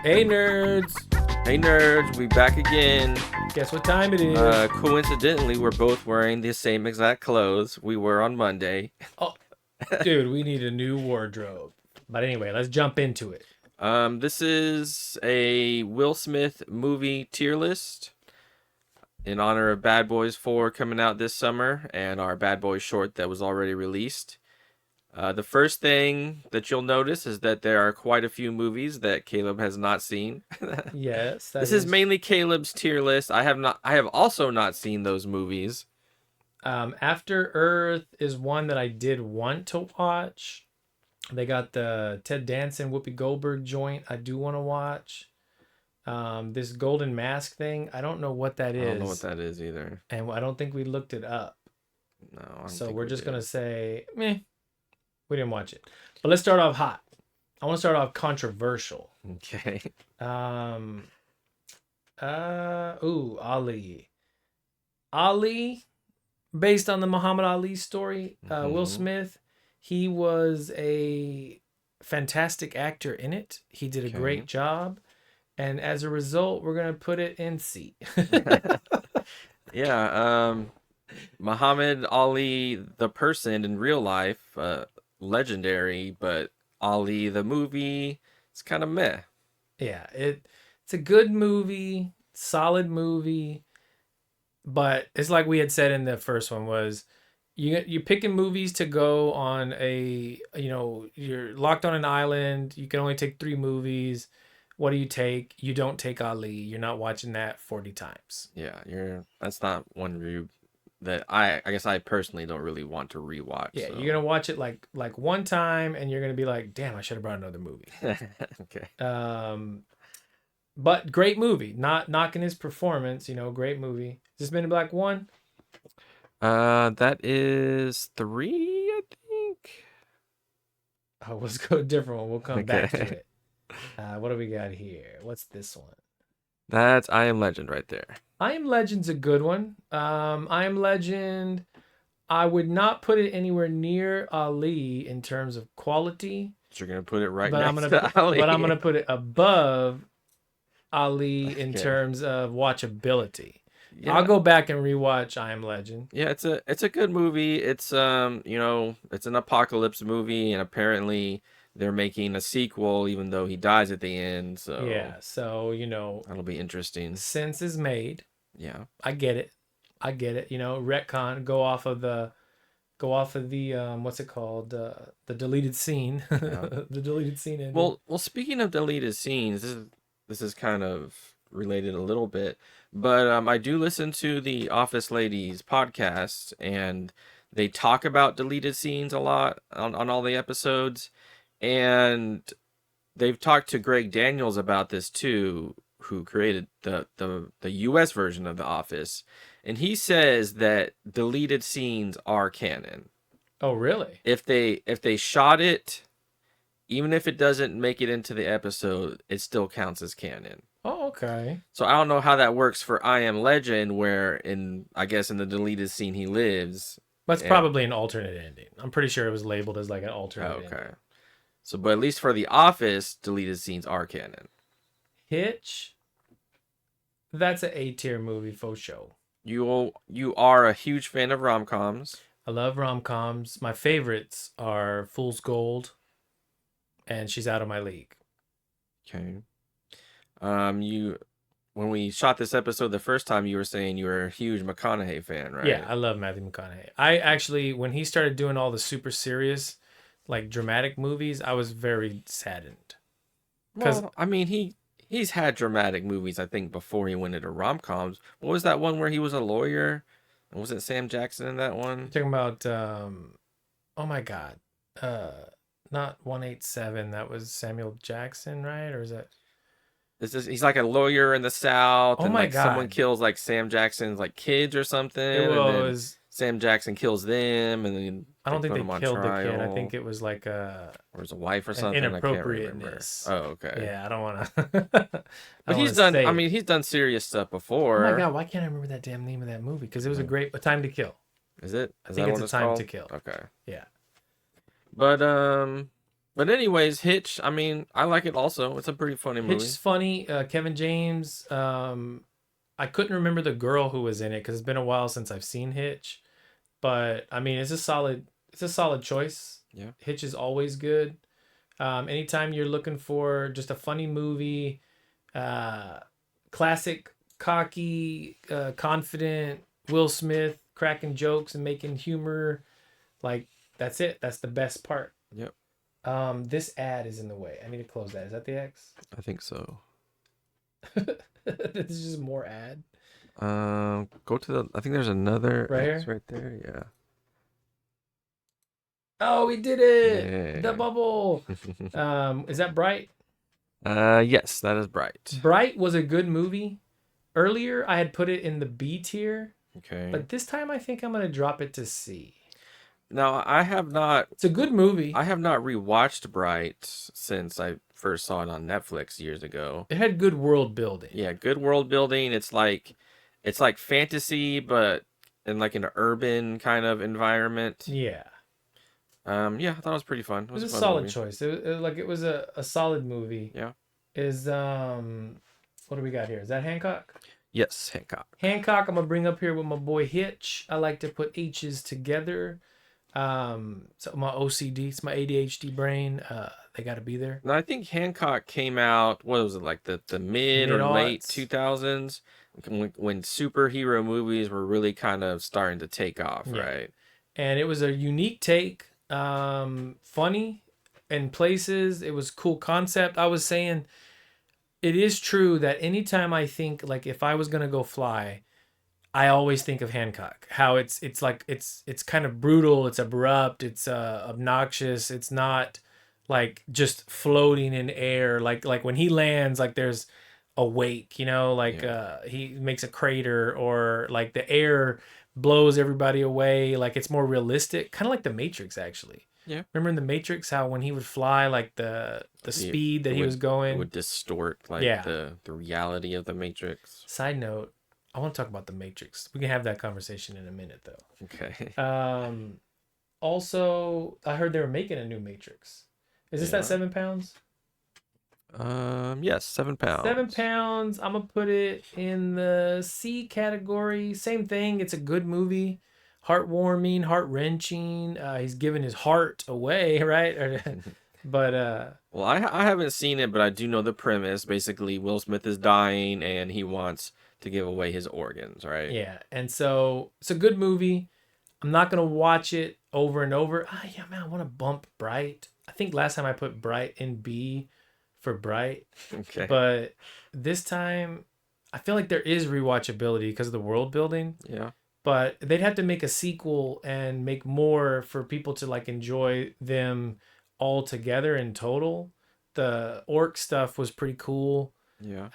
Hey nerds! Hey nerds, we back again. Guess what time it is? Coincidentally, we're both wearing the same exact clothes we were on Monday. Oh, dude, we need a new wardrobe. But anyway, let's jump into it. This is a Will Smith movie tier list in honor of Bad Boys 4 coming out this summer and our Bad Boys short that was already released. The first thing that you'll notice is that there are quite a few movies that Caleb has not seen. Yes, This is mainly Caleb's tier list. I have also not seen those movies. After Earth is one that I did want to watch. They got the Ted Danson, Whoopi Goldberg joint I do want to watch. This Golden Mask thing, I don't know what that is. I don't know what that is either. And I don't think we looked it up. No, I don't So think we're we just did. going to say, meh, we didn't watch it. But let's start off hot. I want to start off controversial. Okay. Ali. Ali, based on the Muhammad Ali story, Will Mhm. Smith, he was a fantastic actor in it. He did a Okay. great job. And as a result, we're going to put it in C. Yeah, Muhammad Ali, the person in real life, legendary, but Ali, the movie, it's kind of meh. Yeah, it's a good movie, solid movie, but it's like we had said in the first one was you're picking movies to go on you're locked on an island, you can only take 3 movies. What do you take? You don't take Ali. You're not watching that 40 times. Yeah, that's not one review that I guess I personally don't really want to rewatch. Yeah, So. you're gonna watch it like one time, and you're gonna be like, "Damn, I should have brought another movie." Okay. But great movie. Not knocking his performance. Great movie. Is this Men in Black 1? That is 3, I think. Oh, let's go a different one. We'll come back to Okay. it. What do we got here? What's this one? That's I Am Legend right there. I Am Legend's a good one. I Am Legend, I would not put it anywhere near Ali in terms of quality, So you're gonna put it right but next to Ali. but I'm gonna put it above Ali in Okay. terms of watchability. Yeah. I'll go back and rewatch I Am Legend. Yeah, it's a good movie. It's it's an apocalypse movie, and apparently they're making a sequel, even though he dies at the end. So Yeah, so that'll be interesting. sense is made. Yeah. I get it. Retcon, go off of the what's it called? The deleted scene. Yeah. The deleted scene ending. Well, speaking of deleted scenes, this is kind of related a little bit, but I do listen to the Office Ladies podcast, and they talk about deleted scenes a lot on all the episodes, and they've talked to Greg Daniels about this too, who created the US version of The Office, and he says that deleted scenes are canon. Oh, really? If they shot it, even if it doesn't make it into the episode, it still counts as canon. Oh, okay. So I don't know how that works for I Am Legend, where I guess in the deleted scene he lives. That's and- probably an alternate ending. I'm pretty sure it was labeled as like an alternate ending. Okay. So, but at least for The Office, deleted scenes are canon. Hitch, that's an A-tier movie for sure. You are a huge fan of rom-coms. I love rom-coms. My favorites are Fool's Gold and She's Out of My League. Okay. When we shot this episode the first time, you were saying you were a huge McConaughey fan, right? Yeah, I love Matthew McConaughey. I actually, when he started doing all the super serious, like dramatic movies, I was very saddened. Well, I mean, he's had dramatic movies, I think, before he went into rom-coms. What was that one where he was a lawyer? And was it Sam Jackson in that one? Talking about, oh my God, not 187. That was Samuel Jackson, right? Or is that? He's like a lawyer in the South, Oh and my like someone God. kills like Sam Jackson's like kids or something, It and then was. Sam Jackson kills them, and then I don't they think put him they on killed the kid. I trial. think it was like Or his wife or an something. I can't remember. inappropriateness. Oh, okay. Yeah, I don't want to. But he's done. I mean, he's done serious stuff oh before. my God, why can't I remember that damn name of that movie? Because it was a Time to Kill. Is it? I Is think that it's what A Time called? to Kill. Okay. Yeah. But But anyways, Hitch. I mean, I like it also. It's a pretty funny Hitch movie. is funny. Kevin James. I couldn't remember the girl who was in it because it's been a while since I've seen Hitch. But I mean, it's a solid choice. Yeah. Hitch is always good. Anytime you're looking for just a funny movie, uh, classic, cocky, confident Will Smith cracking jokes and making humor, like that's it. That's the best part. Yep. This ad is in the way. I need to close that. Is that the X? I think so. This is just more ad Go to the. I think there's another right X here. right there. Yeah. Oh, we did it! The Yeah. bubble. Is that Bright? Yes, that is Bright. Bright was a good movie. Earlier, I had put it in the B tier, Okay. but this time I think I'm gonna drop it to C. Now I have not. It's a good movie. I have not rewatched Bright since I first saw it on Netflix years ago. It had good world building. Yeah, good world building. It's like fantasy, but in like an urban kind of environment. Yeah, Yeah, I thought it was pretty fun. It it was was a a fun solid movie. choice. It was a solid movie. Yeah. Is what do we got here? Is that Hancock? Yes, Hancock. Hancock, I'm gonna bring up here with my boy Hitch. I like to put H's together. So my OCD, it's my ADHD brain. They got to be there. Now I think Hancock came out. What was it like the mid or late Mid-aughts. 2000s when superhero movies were really kind of starting to take off, Yeah. right? And it was a unique take. Funny in places. It was cool concept. I was saying it is true that anytime I think like if I was gonna go fly, I always think of Hancock. How it's like it's kind of brutal. It's abrupt. It's obnoxious. It's not like just floating in air. Like when he lands, like there's a wake. You know, like Yeah. he makes a crater or like the air blows everybody away. Like it's more realistic, kind of like the Matrix actually. Yeah. Remember in the Matrix how when he would fly, like the speed that It he was It going. would distort like Yeah. the reality of the Matrix. Side note, I want to talk about the Matrix. We can have that conversation in a minute though. Okay. Also, I heard they were making a new Matrix. Is this They that are? 7 pounds? Yes, 7 pounds. 7 pounds. I'm gonna put it in the C category. Same thing. It's a good movie, heartwarming, heart wrenching. He's giving his heart away, right? But Well, I haven't seen it, but I do know the premise. Basically, Will Smith is dying and he wants to give away his organs, right? yeah, and so it's a good movie. I'm not gonna watch it over and over. Ah, yeah, man, I want to bump Bright. I think last time I put Bright in B for Bright, Okay. but this time I feel like there is rewatchability because of the world building. Yeah. But they'd have to make a sequel and make more for people to like enjoy them all together in total. The orc stuff was pretty cool. Yeah.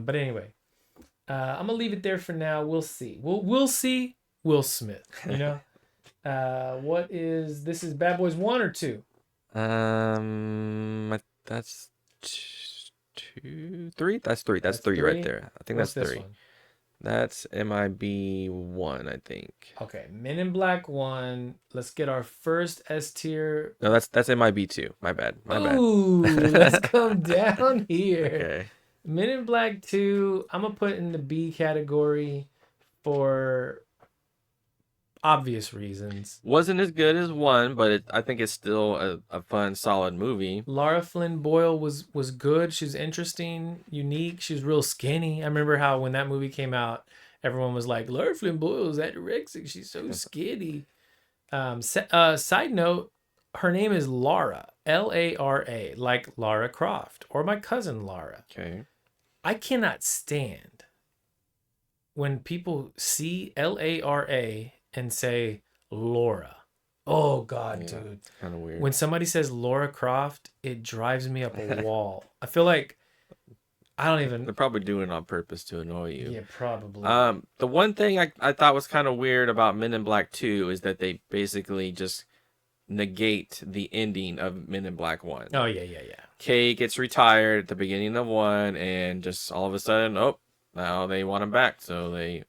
But anyway, I'm gonna leave it there for now. We'll see. We'll see Will Smith. You know. What is this? Is Bad Boys 1 or 2? That's 2, 3. That's 3. That's That's 3 right 3. there. I think What's that's this 3. one? That's MIB 1, I think. Okay, Men in Black 1. Let's get our first S tier. No, that's MIB 2. My bad. My bad. Ooh, let's come down here. Okay. Men in Black 2, I'm gonna put in the B category for obvious reasons. Wasn't as good as 1, but I think it's still a fun, solid movie. Lara Flynn Boyle was good. She's interesting, unique. She's real skinny. I remember how when that movie came out, everyone was like, Lara Flynn Boyle's anorexic. She's so skinny. Side note, her name is Lara, Lara, like Lara Croft or my cousin Lara. Okay. I cannot stand when people see Lara and say Laura. Oh God, Yeah. dude. Kind of weird. When somebody says Laura Croft, it drives me up a wall. I feel like I don't They're even. probably doing it on purpose to annoy you. Yeah, probably. The one thing I thought was kind of weird about Men in Black 2 is that they basically just negate the ending of Men in Black 1. Oh yeah. Kay gets retired at the beginning of 1, and just all of a sudden, oh, now they want him back. So they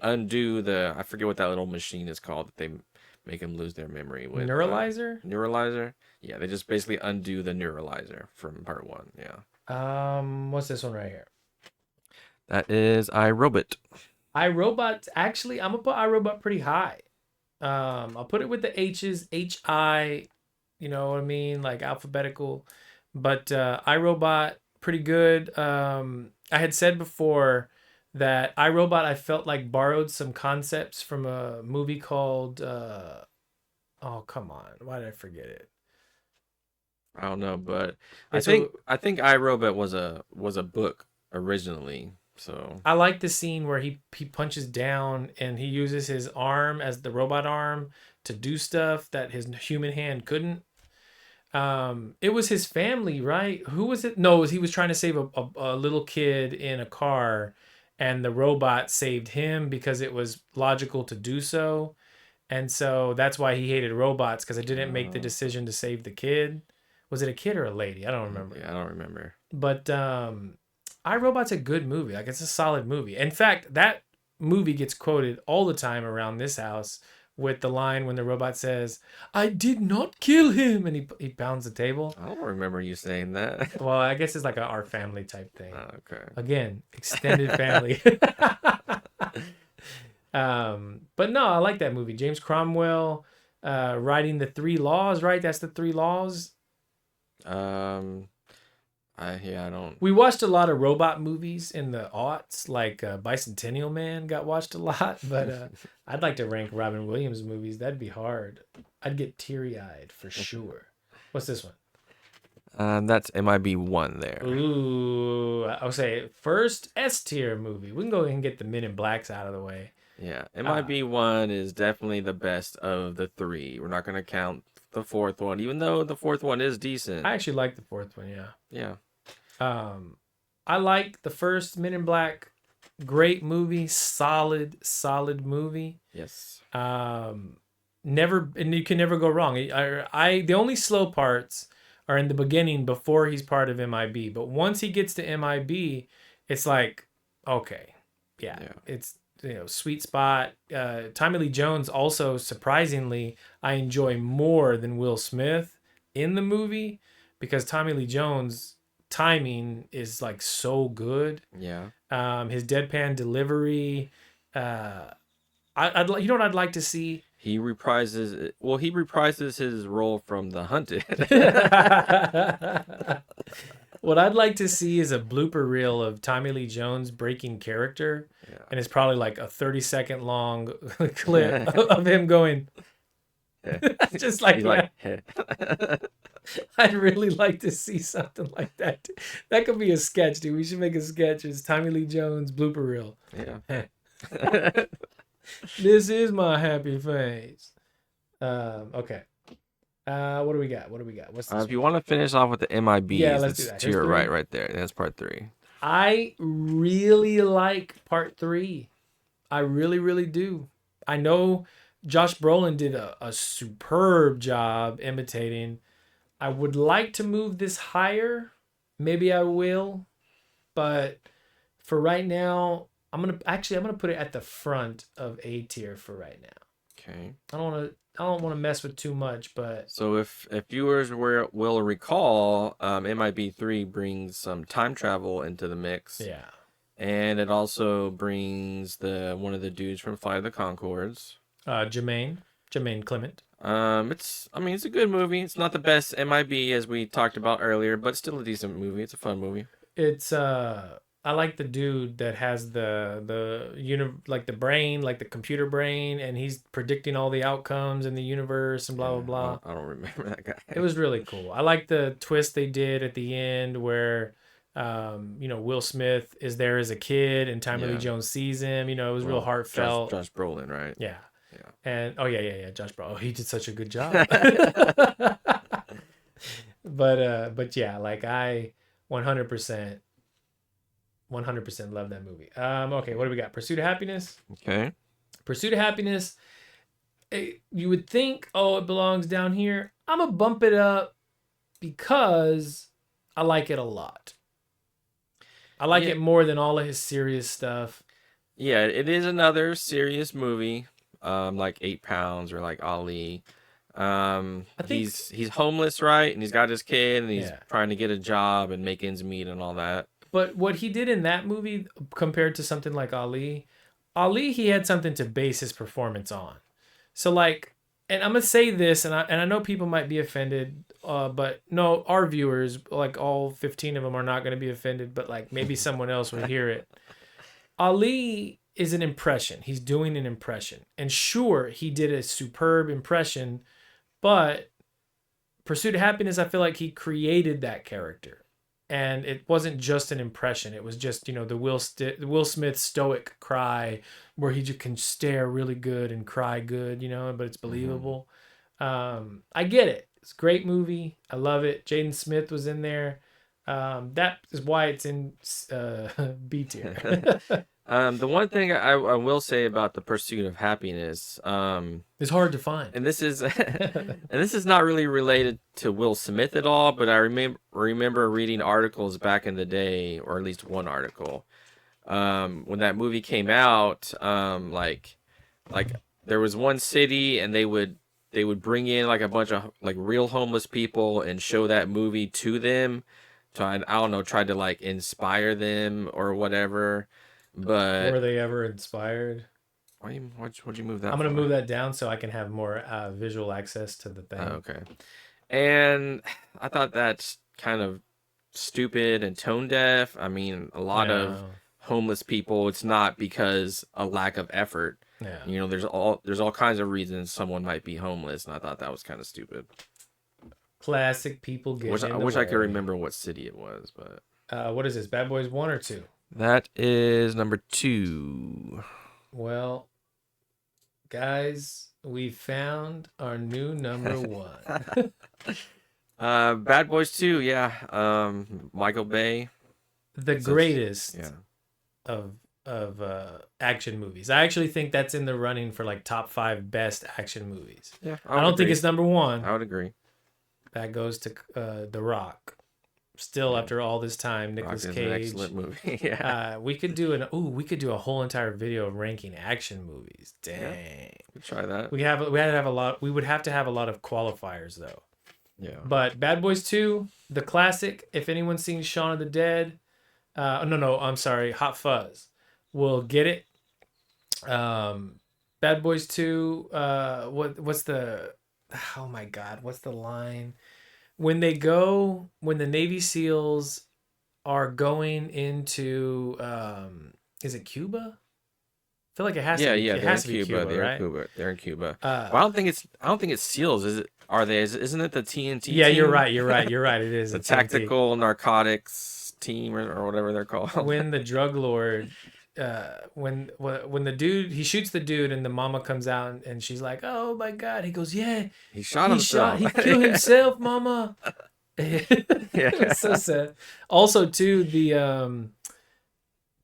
undo I forget what that little machine is called that they make them lose their memory with Neuralizer. Neuralizer. Yeah, they just basically undo the Neuralizer from part one. Yeah. What's this one right here? That is iRobot. iRobot. Actually, I'm gonna put iRobot pretty high. I'll put it with the H's, HI. You know what I mean, like alphabetical. But iRobot, pretty good. I had said before that iRobot, I felt like borrowed some concepts from a movie called. Oh come on, why did I forget it? I don't know, but It's a, I think iRobot was a book originally. So I like the scene where he punches down and he uses his arm as the robot arm to do stuff that his human hand couldn't. It was his family, right? Who was it? No, he was trying to save a little kid in a car, and the robot saved him because it was logical to do so. And so that's why he hated robots, because it didn't make the decision to save the kid. Was it a kid or a lady? I don't remember. yeah, I don't remember. But iRobot's a good movie. Like, it's a solid movie. In fact, that movie gets quoted all the time around this house with the line when the robot says, "I did not kill him," and he pounds the table. I don't remember you saying that. Well, I guess it's like a our family type thing. Okay. Again, extended family. But no, I like that movie. James Cromwell writing the three laws, right? That's the three laws. I don't. We watched a lot of robot movies in the aughts, like Bicentennial Man got watched a lot, but I'd like to rank Robin Williams movies. That'd be hard. I'd get teary-eyed for sure. What's this one? That's MIB1 there. Ooh, I'll say first S tier movie. We can go ahead and get the Men in Blacks out of the way. Yeah, MIB1 is definitely the best of the three. We're not gonna count the fourth one, even though the fourth one is decent. I actually like the fourth one, yeah. Yeah. I like the first Men in Black. Great movie, solid movie. Yes. Never, and you can never go wrong. The only slow parts are in the beginning before he's part of MIB, but once he gets to MIB, it's like, okay, yeah. It's, sweet spot. Tommy Lee Jones also, surprisingly, I enjoy more than Will Smith in the movie, because Tommy Lee Jones timing is like so good. Yeah. His deadpan delivery. I'd you know what I'd like to see? He reprises his role from The Hunted. What I'd like to see is a blooper reel of Tommy Lee Jones breaking character. Yeah. And it's probably like a 30-second long clip of him going just like that. I'd really like to see something like that. That could be a sketch, dude. We should make a sketch. It's Tommy Lee Jones blooper reel. Yeah. This is my happy face. Okay. What do we got? What's this? If you want to finish off with the MIBs, yeah, let's do that. to your right there. That's part 3. I really like part 3. I really, really do. I know Josh Brolin did a superb job imitating. I would like to move this higher. Maybe I will. But for right now, I'm gonna put it at the front of A tier for right now. Okay. I don't want to mess with too much, but so if viewers will recall, MIB3 brings some time travel into the mix. Yeah. And it also brings one of the dudes from Flight of the Conchords. Jermaine Clement. It's a good movie. It's not the best MIB as we talked about earlier, but still a decent movie. It's a fun movie. It's I like the dude that has like the brain, like the computer brain, and he's predicting all the outcomes in the universe and blah blah blah. I don't remember that guy. It was really cool. I like the twist they did at the end where Will Smith is there as a kid and Tommy Lee Jones sees him. It was real heartfelt. Josh Brolin, right? Yeah. And Josh Brolin. Oh, he did such a good job. But yeah, like I 100% love that movie. Okay, what do we got? Pursuit of Happiness. Okay. Pursuit of Happiness. You would think, it belongs down here. I'm gonna bump it up because I like it a lot. I like it more than all of his serious stuff. Yeah, it is another serious movie. like 8 pounds or like Ali. I think He's homeless, right? And he's got his kid and he's yeah. trying to get a job and make ends meet and all that. But what he did in that movie compared to something like Ali, Ali he had something to base his performance on. So like, and I'm gonna say this, and I know people might be offended, but no, our viewers, like all 15 of them, are not gonna be offended. But like maybe someone else will hear it. Ali is an impression. He's doing an impression, and sure, he did a superb impression, but Pursuit of Happiness, I feel like he created that character, and it wasn't just an impression. It was just the Will Smith stoic cry, where he just can stare really good and cry good, but it's Hmm. believable. I get it. It's a great movie. I love it. Jaden Smith was in there. That is why it's in B tier. The one thing I will say about the Pursuit of Happiness, It's hard to find. and this is and this is not really related to Will Smith at all, but I remember reading articles back in the day, or at least one article, when that movie came out, like there was one city and they would bring in like a bunch of like real homeless people and show that movie to them to, I don't know, try to like inspire them or whatever. But Were they ever inspired? why'd you move I'm that gonna for? move that down so I can have more visual access to the Oh, thing. okay. And I thought that's kind of stupid and tone deaf. I mean, a lot of Yeah, homeless people, it's not because a lack of effort. yeah. There's all kinds of reasons someone might be homeless, and I thought that was kind of stupid. Classic people Wish getting I in the wish I could way. remember what city it was, but What is this? Bad Boys 1 or 2? that is number 2. Well, guys, we found our new number 1. Bad Boys 2, yeah. Michael Bay. The It's a, yeah. greatest of action movies. I actually think that's in the running for like top 5 best action movies. Yeah, I I would don't think agree. it's number 1. I would agree. That goes to The Rock. Still, Yeah. after all this time, Rock Nicolas is an Cage. excellent movie. Yeah. We could do we could do a whole entire video of ranking action movies. Yeah. Dang. We try that. We had to have a lot. We would have to have a lot of qualifiers though. Yeah. But Bad Boys 2, the classic. If anyone's seen Shaun of the Dead, no, I'm sorry, Hot Fuzz, will get it. Bad Boys 2. What's the? Oh my God, what's the line? When the Navy SEALs are going into, is it Cuba? I feel like it has to Yeah, be. yeah, It they're has in to be Cuba. Cuba, They're in right? Cuba. They're in Cuba. Uh, Well, I don't think it's SEALs. Is it? Are they? Isn't it the TNT yeah, you're team? right. You're right. You're right. It is The a TNT. tactical narcotics team, or whatever they're called. When the drug lord, when the dude he shoots the dude and the mama comes out and she's like, "Oh my God!" He goes, "Yeah, He shot himself. he killed himself, mama." Yeah. It's so sad. Also, too, the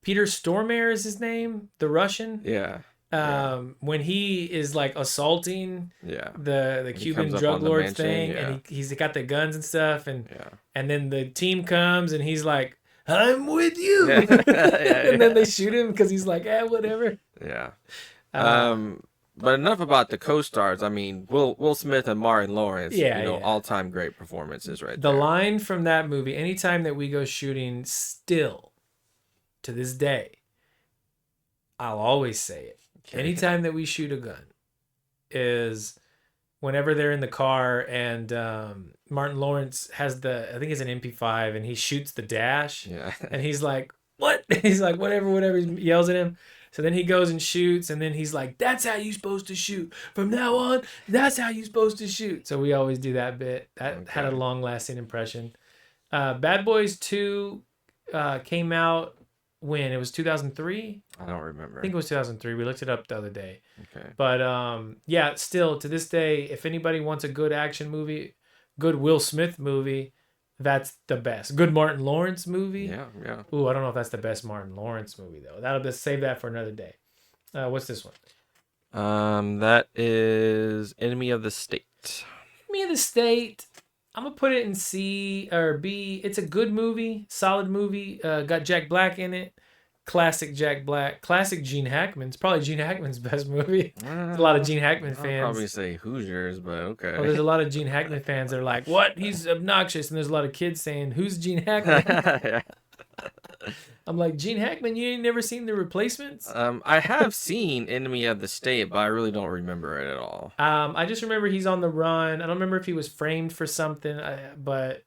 Peter Stormare is his name, the Russian. Yeah. Yeah. When he is like assaulting Yeah. the He Cuban comes up drug on the lord mansion. thing, Yeah. and he's got the guns and stuff, Yeah. and then the team comes and he's like, "I'm with you," Yeah. Yeah. and then they Yeah. shoot him because he's like, whatever. Yeah. Uh, But enough about the co-stars. I mean, Will Smith and Martin Lawrence. Yeah, yeah. All-time great performances right The there. line from that movie, anytime that we go shooting, still to this day, I'll always say it. Okay. Anytime that we shoot a gun, is whenever they're in the car and Martin Lawrence has I think it's an MP5, and he shoots the dash, Yeah. and he's like, "What?" He's like, whatever. He yells at him. So then he goes and shoots, and then he's like, "That's how you supposed to shoot. From now on, that's how you supposed to shoot." So we always do that bit. That had a Okay. long-lasting impression. Bad Boys 2 came out when? It was 2003? I don't remember. I think it was 2003. We looked it up the other day. Okay. But yeah, still to this day, if anybody wants a good action movie, good Will Smith movie, that's the best. Good Martin Lawrence movie. Yeah. Yeah. Ooh, I don't know if that's the best Martin Lawrence movie though. That'll just save that for another day. What's this one? That is Enemy of the State. Me of the State. I'm gonna put it in C or B. It's a good movie, solid movie. Got Jack Black in it. classic Jack Black, classic Gene Hackman. It's probably Gene Hackman's best movie. There's a lot of Gene Hackman I'll probably fans. say Hoosiers, but Oh, there's okay. a lot of Gene Hackman fans that are like, "What? He's obnoxious." And there's a lot of kids saying, "Who's Gene Hackman?" Yeah. I'm like, Gene Hackman. You ain't never seen The Replacements? I have seen Enemy of the State, but I really don't remember it at all. I just remember he's on the run. I don't remember if he was framed for something, but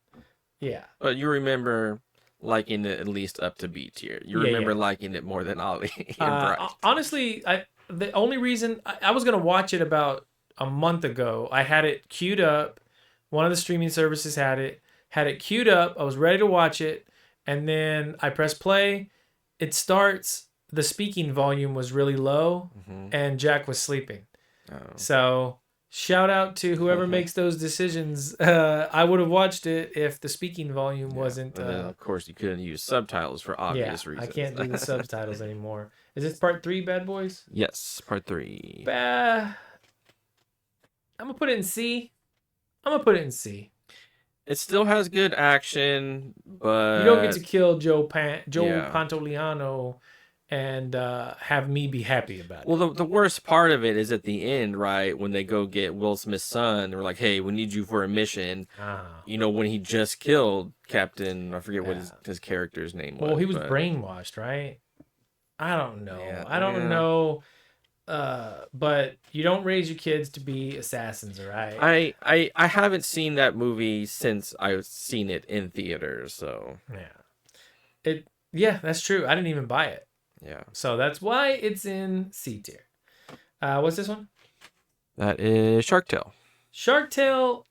yeah, But you remember liking it at least up to B tier. You yeah, remember yeah. liking it more than Ollie and Bright. Honestly, the only reason I was gonna watch it about a month ago, I had it queued up. One of the streaming services had it queued up. I was ready to watch it, and then I press play. It starts. The speaking volume was really low, Hmm. and Jack was sleeping. Oh. So shout out to whoever makes those decisions. I would have watched it if the speaking volume Yeah. wasn't. And then, of course, you couldn't use subtitles for Yeah, obvious reasons. I can't do the subtitles anymore. Is this part 3, Bad Boys? Yes, part 3. I'm gonna put it in C. I'm gonna put it in C. It still has good action, but You don't get to kill Joe yeah. Pantoliano and have me be happy about it. Well, the worst part of it is at the end, right? When they go get Will Smith's son, they're like, "Hey, we need you for a mission." Ah. You know, when he just killed Captain, I forget what Yeah. his character's name was. Well, he was but brainwashed, right? I don't know. Yeah, I don't yeah. know. But you don't raise your kids to be assassins, right? I haven't seen that movie since I've seen it in theaters, so Yeah, that's true. I didn't even buy it. yeah. So that's why it's in C tier. What's this one? That is Shark Tale. Shark Tale.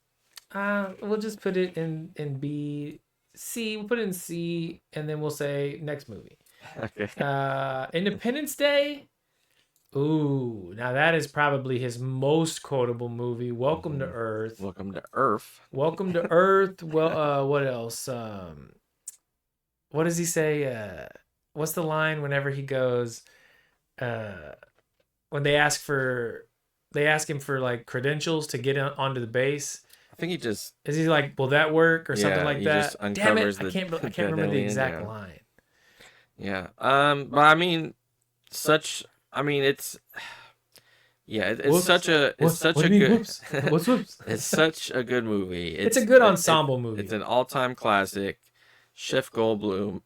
We'll just put it in B. C. We'll put it in C, and then we'll say next movie. Okay. Independence Day. Ooh, now that is probably his most quotable movie. Welcome to Earth. Welcome to Earth. Welcome to Earth. Well, what else? What does he say? What's the line whenever he goes? When they ask him for like credentials to get onto the base. I think he just Is he like, will that work or something Yeah, like he that? just Damn it! uncovers I the can't dead remember the alien, exact yeah. line. Yeah. But I mean, I mean, it's it's Whoops. such a What do you mean, whoops? What's whoops? it's such a good movie. It's a good ensemble movie. It's an all-time classic. Chef Goldblum,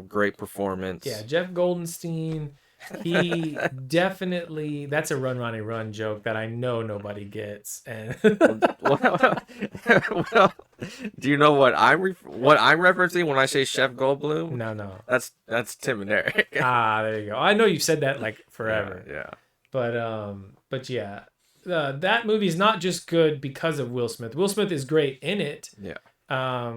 great performance. Yeah, Jeff Goldenstein. He definitely. That's a Run Ronnie Run joke that I know nobody gets. And Well, do you know what I'm referencing when I say Chef Goldblum? no. That's Tim and Eric. There you go. I know you've said that like forever. Yeah. But yeah, that movie is not just good because of Will Smith. Will Smith is great in it. Yeah.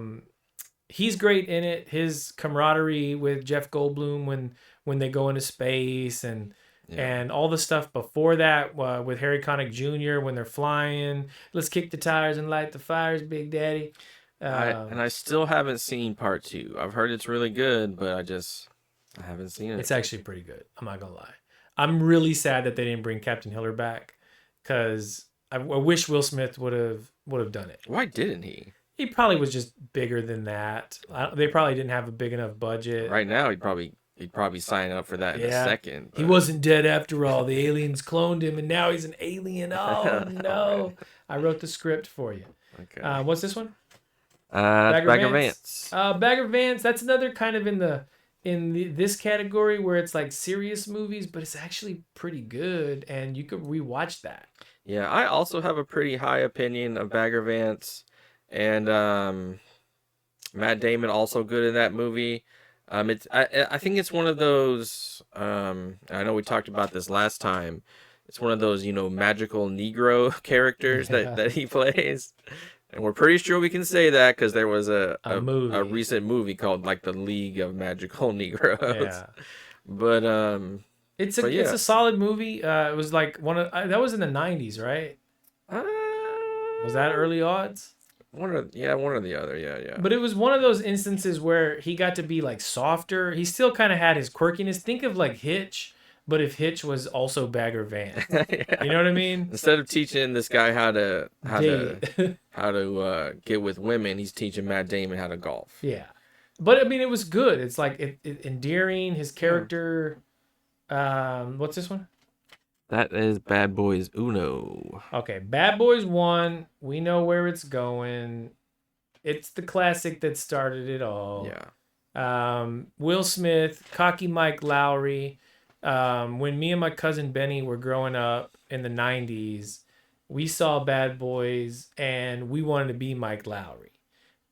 He's great in it. His camaraderie with Jeff Goldblum when they go into space and all the stuff before that with Harry Connick Jr. when they're flying. Let's kick the tires and light the fires, Big Daddy. I still haven't seen part 2. I've heard it's really good, but I haven't seen it. It's actually pretty good. I'm not gonna lie. I'm really sad that they didn't bring Captain Hiller back because I wish Will Smith would have done it. Why didn't he? He probably was just bigger than that. They probably didn't have a big enough budget. Right now, he'd probably sign up for that in a second. He but- wasn't dead after all. The aliens cloned him, and now he's an alien. Oh no! I wrote the script for you. Okay. What's this one? Bagger Vance. Bagger Vance. That's another kind of in this category where it's like serious movies, but it's actually pretty good, and you could rewatch that. Yeah, I also have a pretty high opinion of Bagger Vance, and Matt Damon also good in that movie. I think it's one of those. I know we talked about this last time. It's one of those magical Negro characters that he plays, and we're pretty sure we can say that because there was a movie. a recent movie called like the League of Magical Negroes. Yeah. But It's But yeah. a solid movie. It was like that was in the 90s, right? Was that early odds? one or the other. Yeah. But it was one of those instances where he got to be like softer. He still kind of had his quirkiness. Think of like Hitch, but if Hitch was also Bagger Vance. Yeah. You know what I mean? Instead of teaching this guy how to Date. get with women, he's teaching Matt Damon how to golf. Yeah. But I mean, it was good. It's like it endearing. His Yeah. character. What's this one? That is Bad Boys Uno. Okay, Bad Boys 1. We know where it's going. It's the classic that started it all. Yeah. Will Smith, Cocky Mike Lowry. When me and my cousin Benny were growing up in the 90s, we saw Bad Boys and we wanted to be Mike Lowry.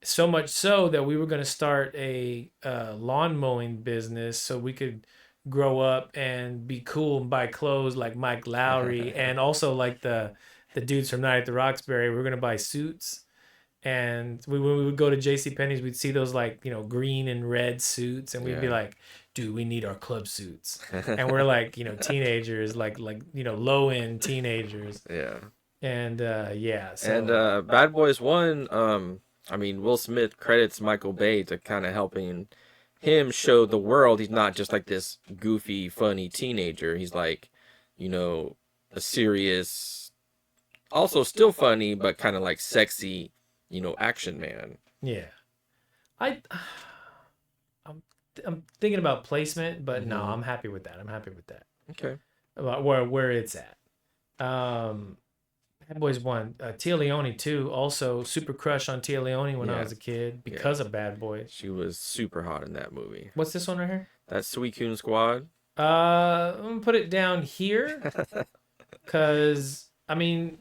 So much so that we were going to start a lawn mowing business so we could grow up and be cool and buy clothes like Mike Lowry and also like the dudes from Night at the Roxbury. We were going to buy suits. And when we would go to J.C. Penney's, we'd see those like, green and red suits, and we'd be Yeah. like, dude, we need our club suits. And we're like, teenagers, like low end teenagers. Yeah. And yeah, And so Bad Boys 1, I mean, Will Smith credits Michael Bay to kind of helping him show the world he's not just like this goofy, funny teenager. He's like, a serious, also still funny, but kind of like sexy, action man. yeah. I I'm thinking about placement, but no, Hmm. I'm happy with that. I'm happy with that. Okay. About where it's at. Bad Boys 1. Tia Leone too. Also super crush on Tia Leone when I Yeah. was a kid Yeah. because of Bad Boys. She was super hot in that movie. What's this one right here? That's Sweet Coon Squad. I'm gonna put it down here because I mean,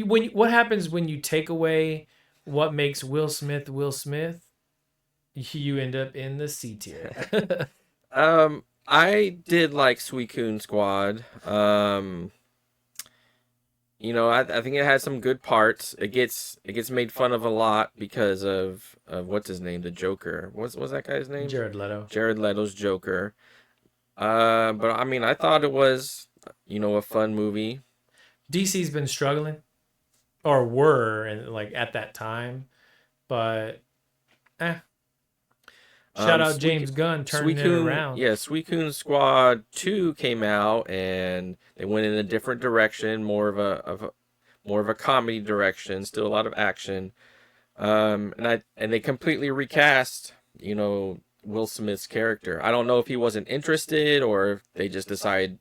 what happens when you take away what makes Will Smith Will Smith? You end up in the C tier. I did like Sweet Coon Squad. I think it had some good parts. It gets made fun of a lot because of what's his name, the Joker. What's that guy's name? Jared Leto. Jared Leto's Joker. But I mean, I thought it was, a fun movie. DC's been struggling, or were, and like at that time, but eh. Shout out Sweet James Gunn turning Sweet it Coon, around. yeah, Sweet Coon Squad 2 came out and they went in a different direction, more of a comedy direction, still a lot of action. And they completely recast, Will Smith's character. I don't know if he wasn't interested or if they just decided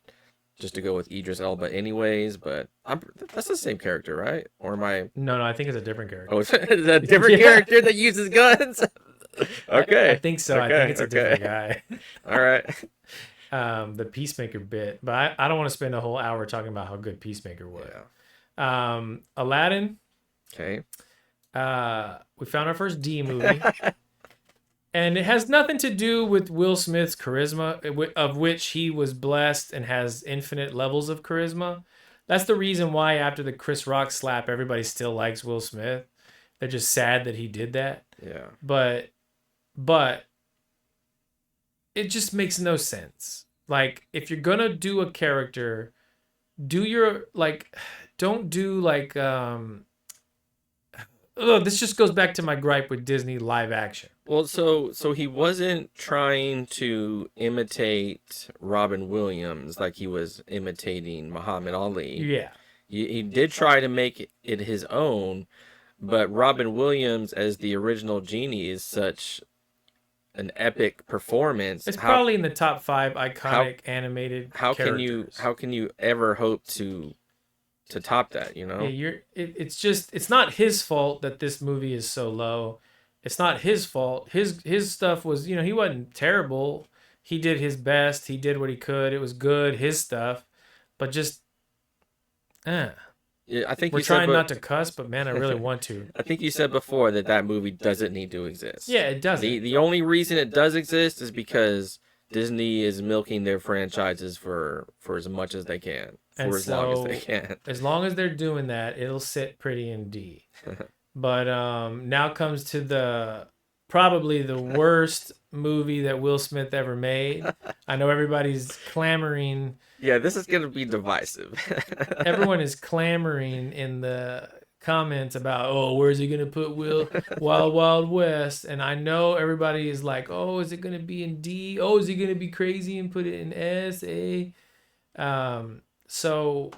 just to go with Idris Elba anyways, but that's the same character, right? Or am I? No, I think it's a different character. Oh, it's a different Yeah. character that uses guns. Okay. I think so. I think it's a different guy. All right. The Peacemaker bit, but I don't want to spend a whole hour talking about how good Peacemaker was. Yeah. Aladdin. Okay. We found our first D movie, and it has nothing to do with Will Smith's charisma, of which he was blessed and has infinite levels of charisma. That's the reason why after the Chris Rock slap, everybody still likes Will Smith. They're just sad that he did that. Yeah. But it just makes no sense. Like, if you're gonna do a character, don't do like this just goes back to my gripe with Disney live action. Well, so he wasn't trying to imitate Robin Williams like he was imitating Muhammad Ali. Yeah. He did try to make it his own, but Robin Williams as the original genie is such an epic performance. It's probably in the top 5 iconic animated how characters. can you ever hope to top that, Yeah, it's not his fault that this movie is so low. It's not his fault. His stuff was, he wasn't terrible. He did his best. He did what he could. It was good, his stuff. But just Yeah, I think we're you said trying not to cuss, but man, I really want to. I think you said before that movie doesn't need to exist. Yeah, it doesn't. The only reason it does exist is because Disney is milking their franchises for as much as they can, And as long as so- they can. As long as they're doing that, it'll sit pretty in D. But now comes to probably the worst movie that Will Smith ever made. I know everybody's clamoring. Yeah, this is gonna be divisive. Everyone is clamoring in the comments about, oh, where's he gonna put Will Wild Wild West? And I know everybody is like, oh, is it gonna be in D? Oh, is he gonna be crazy and put it in S, A? So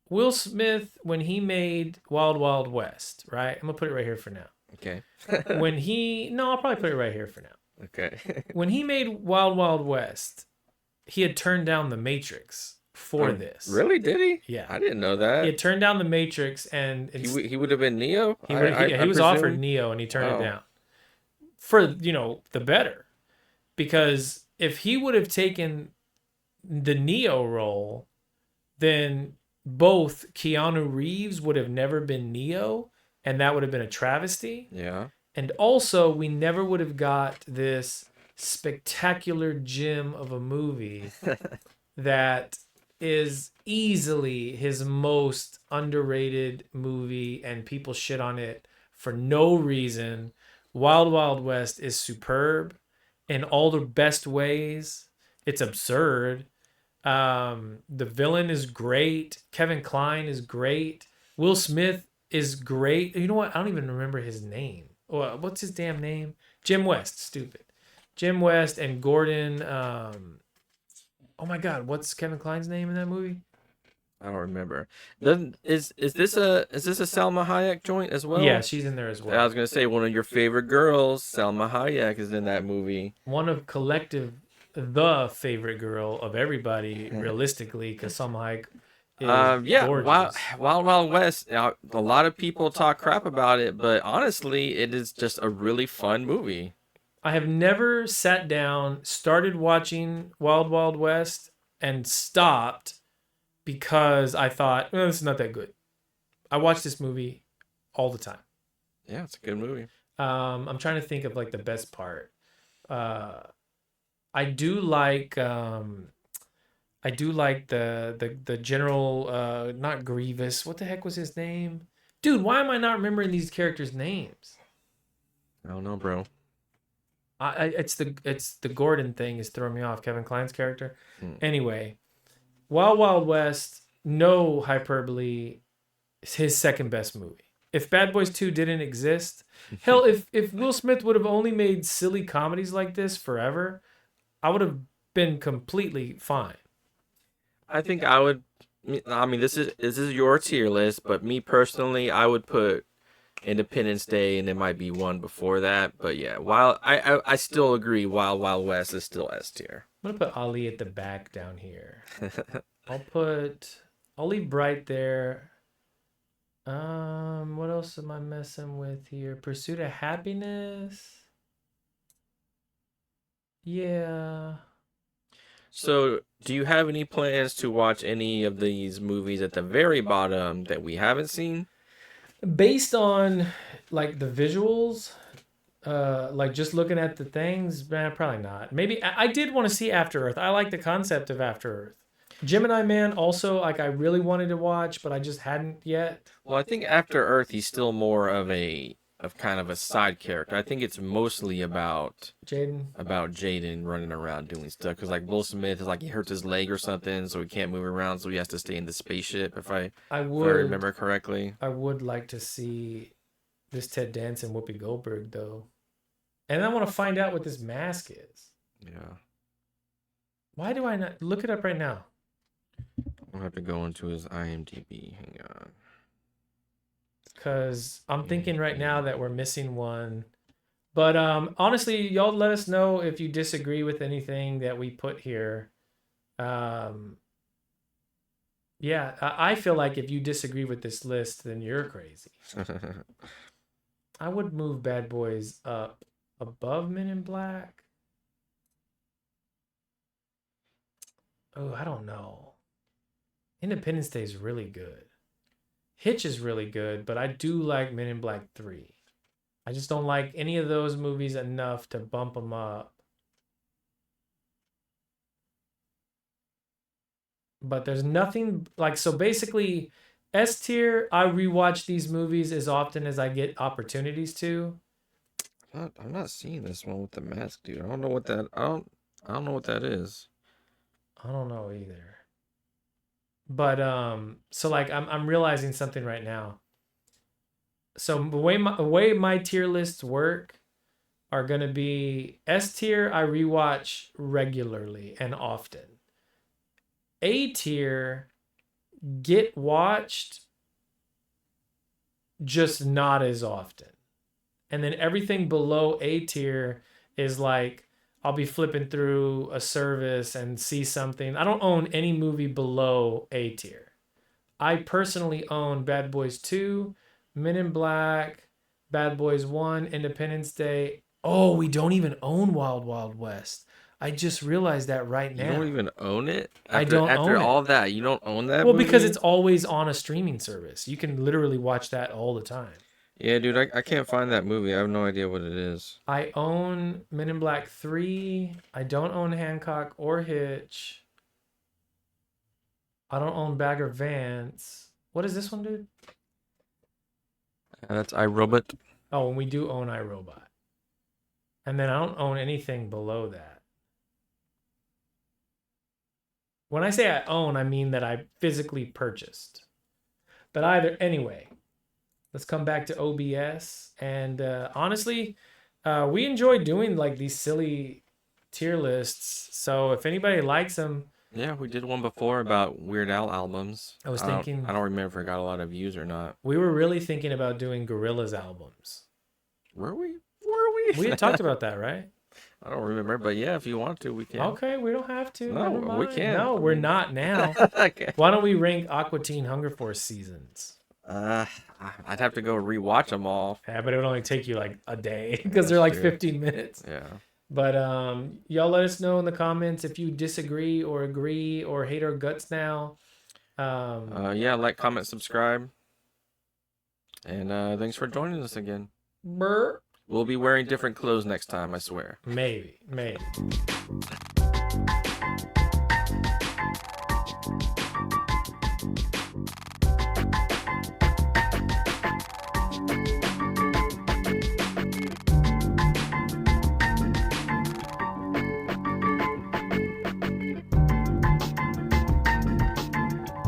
Will Smith, when he made Wild Wild West, right? I'm gonna put it right here for now. Okay. No, I'll probably put it right here for now. Okay. When he made Wild Wild West, he had turned down The Matrix for Oh, this. really? Did he? Yeah, I didn't know he that. had turned down The Matrix, and He would have been Neo. he I was offered presume. Neo, and he turned it Oh, down for the better, because if he would have taken the Neo role, then both Keanu Reeves would have never been Neo, and that would have been a travesty. yeah. And also, we never would have got this spectacular gem of a movie that is easily his most underrated movie, and people shit on it for no reason. Wild Wild West is superb in all the best ways. It's absurd. The villain is great. Kevin Kline is great. Will Smith is great. You know what? I don't even remember his name. What's his damn name? Jim West. Stupid. Jim West and Gordon. Oh my God, what's Kevin Kline's name in that movie? I don't remember. Doesn't is this a Salma Hayek joint as Yeah, well? she's in there as I well. was gonna say one of your favorite girls, Salma Hayek, is in that movie. One of collective the favorite girl of everybody, realistically, because some Hayek is Yeah, gorgeous. Wild Wild West. A lot of people talk crap about it, but honestly, it is just a really fun movie. I have never sat down, started watching Wild Wild West, and stopped because I thought, this is not that good. I watch this movie all the time. Yeah, it's a good movie. I'm trying to think of like the best part. Uh, I do like the general, not Grievous. What the heck was his name? Dude, why am I not remembering these characters' names? I don't know, bro. It's the Gordon thing is throwing me off. Kevin Kline's character. Hmm. Anyway, Wild Wild West, no hyperbole, is his second best movie. If Bad Boys 2 didn't exist, hell, if Will Smith would have only made silly comedies like this forever, I would have been completely fine. I think I would. I mean, this is your tier list, but me personally, I would put Independence Day, and it might be one before that. But yeah, while I still agree, Wild Wild West is still S tier. I'm gonna put Ali at the back down here. I'll leave Bright there. What else am I messing with here? Pursuit of Happiness. Yeah. So, do you have any plans to watch any of these movies at the very bottom that we haven't seen? Based on like the visuals, like just looking at the things, man, probably not. Maybe I did want to see After Earth. I like the concept of After Earth. Gemini Man also, like, I really wanted to watch, but I just hadn't yet. Well, I think After Earth, he's still more of kind of a side character. I think it's mostly Jaden. about Jaden running around doing stuff. Because like Will Smith is like he hurts his leg or something, so he can't move around, so he has to stay in the spaceship. I If I would remember correctly. I would like to see this Ted Danson Whoopi Goldberg though. And I want to find out what this mask is. Yeah, Why do I not look it up right now? I'll have to go into his IMDb. Hang on. Because I'm thinking right now that we're missing one. But honestly, y'all let us know if you disagree with anything that we put here. Um, yeah, I feel like if you disagree with this list, then you're crazy. I would move Bad Boys up above Men in Black. Oh, I don't know. Independence Day is really good. Hitch is really good, but I do like Men in Black 3. I just don't like any of those movies enough to bump them up. But there's nothing like, so basically S tier, I rewatch these movies as often as I get opportunities to. I'm not seeing this one with the mask, dude. I don't know what that. I don't know what that is. I don't know either. But so like I'm realizing something right now. So the way my tier lists work are gonna be S tier I rewatch regularly and often. A tier get watched, just not as often. And then everything below A tier is like I'll be flipping through a service and see something. I don't own any movie below A tier. I personally own Bad Boys 2, Men in Black, Bad Boys 1, Independence Day. Oh, we don't even own Wild Wild West. I just realized that right You now. don't even own it? I don't after own it. all that, you don't own that Well, movie? because it's always on a streaming service. You can literally watch that all the time. Yeah, dude, I can't find that movie. I have no idea what it is. I own Men in Black 3. I don't own Hancock or Hitch. I don't own Bagger Vance. What is this one, dude? That's iRobot. Oh, and we do own iRobot. And then I don't own anything below that. When I say I own, I mean that I physically purchased. But anyway, let's come back to OBS. And honestly, we enjoy doing like these silly tier lists. So if anybody likes them, Yeah, we did one before about Weird Al albums. I was don't- thinking- I don't remember if it got a lot of views or not. we were really thinking about doing Gorillaz albums. Were we? Were we? We had talked about that, right? I don't remember, but yeah, if you want to, we can. Okay, we don't have to. No, Never we mind. can. No, we're not now. Okay. Why don't we rank Aqua Teen Hunger Force seasons? I'd have to go rewatch them all. Yeah, but it would only take you like a day because they're like That's true. 15 minutes. Yeah. But y'all let us know in the comments if you disagree or agree or hate our guts now. Yeah, like, comment, subscribe. And thanks for joining us again. Brr. We'll be wearing different clothes next time, I swear. Maybe.